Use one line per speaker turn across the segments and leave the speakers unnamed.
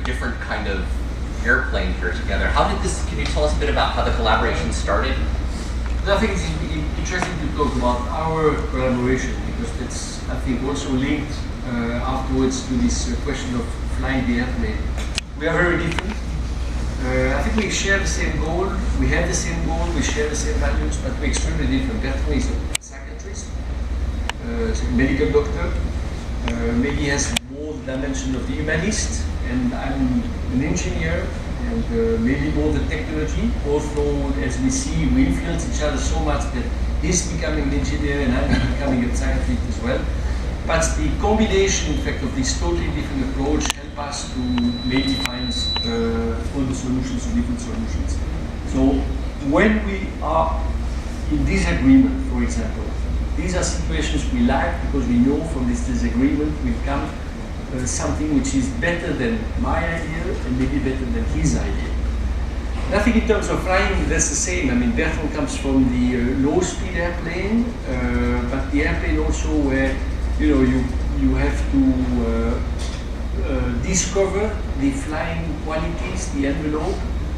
different kind of airplane here together. How did this, can you tell us a bit about how the collaboration started?
I think it's interesting to talk about our collaboration because that's, I think, also linked afterwards to this question of flying the airplane. We are very different. I think we share the same goal, we have the same goal, we share the same values, but we're extremely different. Bertrand is a psychiatrist, a medical doctor, maybe has more the dimension of the humanist, and I'm an engineer, and maybe more the technology, although as we see, we influence each other so much that he's becoming an engineer and I'm becoming a psychiatrist as well. But the combination, in fact, of this totally different approach help us to maybe find all the solutions or different solutions. So when we are in disagreement, for example, these are situations we like because we know from this disagreement will come something which is better than my idea and maybe better than his idea. And I think in terms of flying, that's the same. I mean, Bertrand comes from the low-speed airplane, but the airplane also where you have to discover the flying qualities, the envelope.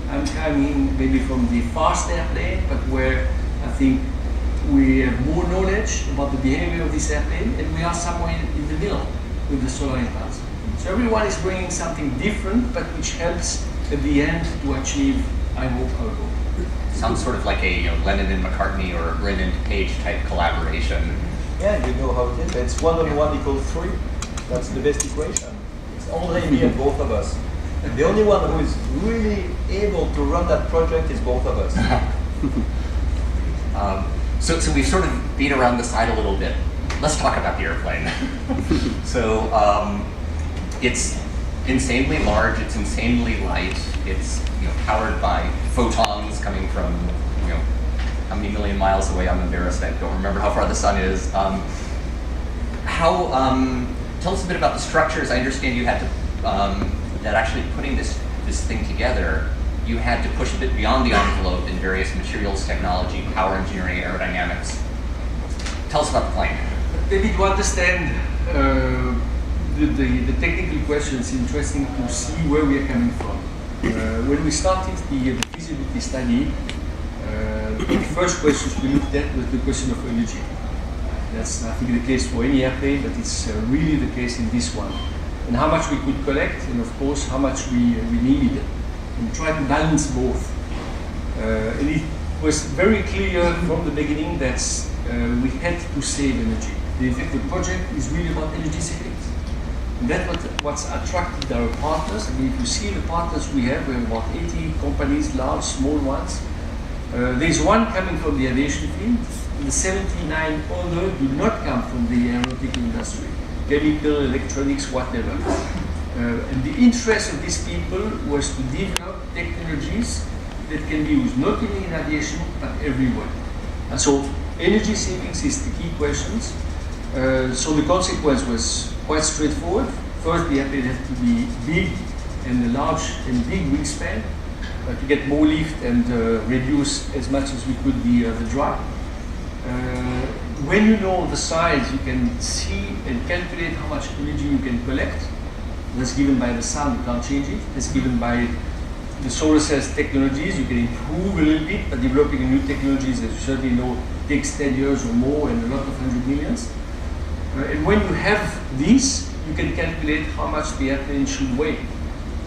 I'm coming maybe from the fast airplane, but where I think we have more knowledge about the behavior of this airplane, and we are somewhere in the middle with the solar impulse. So everyone is bringing something different, but which helps at the end to achieve, I hope, our goal.
Sounds sort of like a Lennon and McCartney or Lennon and Page type collaboration.
Yeah, you know how it is. It's 1 on 1 equals 3. That's the best equation. It's only me and both of us. The only one who is really able to run that project is both of us.
So we've sort of beat around the side a little bit. Let's talk about the airplane. So it's insanely large, it's insanely light, it's powered by photons coming from how many million miles away? I'm embarrassed, I don't remember how far the sun is. Tell us a bit about the structures. I understand you had to, that actually putting this thing together, you had to push a bit beyond the envelope in various materials, technology, power engineering, aerodynamics. Tell us about the plane.
Maybe to understand the technical questions, it's interesting to see where we are coming from. When we started the feasibility study, the first questions we looked at was the question of energy. That's, I think, the case for any airplane, but it's really the case in this one. And how much we could collect, and of course, how much we needed. And try to balance both. And it was very clear from the beginning that we had to save energy. In fact, the project is really about energy savings. And that's what's attracted our partners. I mean, if you see the partners we have about 80 companies, large, small ones. There's one coming from the aviation field, and the 79 other do not come from the aeronautical industry, chemical, electronics, whatever. And the interest of these people was to develop technologies that can be used not only in aviation, but everywhere. And so energy savings is the key questions. So the consequence was quite straightforward. First, the airplane had to be big and large and big wingspan to get more lift and reduce as much as we could the drag. When you know the size, you can see and calculate how much energy you can collect. That's given by the sun, you can't change it. It's given by the solar cells technologies. You can improve a little bit by developing new technologies that you certainly know takes 10 years or more and a lot of 100 millions. And when you have this, you can calculate how much the airplane should weigh.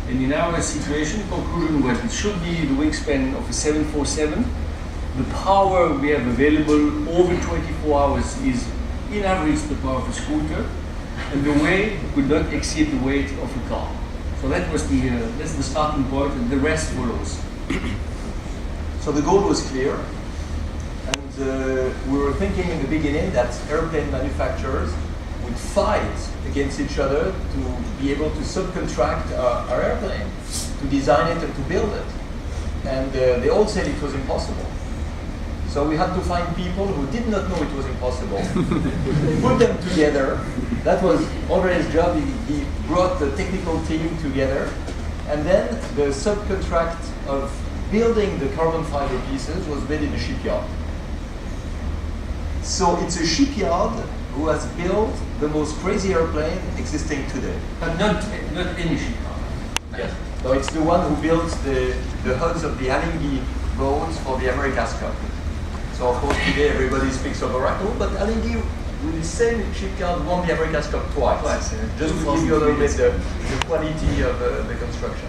And in our situation, conclusion was it should be the wingspan of a 747. The power we have available over 24 hours is, in average, the power of a scooter. And the weight could not exceed the weight of a car. So that was that's the starting point, and the rest follows.
So the goal was clear, and we were thinking in the beginning that airplane manufacturers would fight against each other to be able to subcontract our airplane, to design it and to build it. And they all said it was impossible. So we had to find people who did not know it was impossible, put them together. That was André's job. He brought the technical team together, and then the subcontract of building the carbon fiber pieces was made in a shipyard. So it's a shipyard who has built the most crazy airplane existing today.
But not any shipyard.
Yes. No, it's the one who built the hulls of the Alinghi boats for the America's Cup. So of course today everybody speaks of Oracle, but Alinghi with the same shipyard won the America's Cup twice.
Twice, yeah.
Just to give you a little bit the quality of the construction.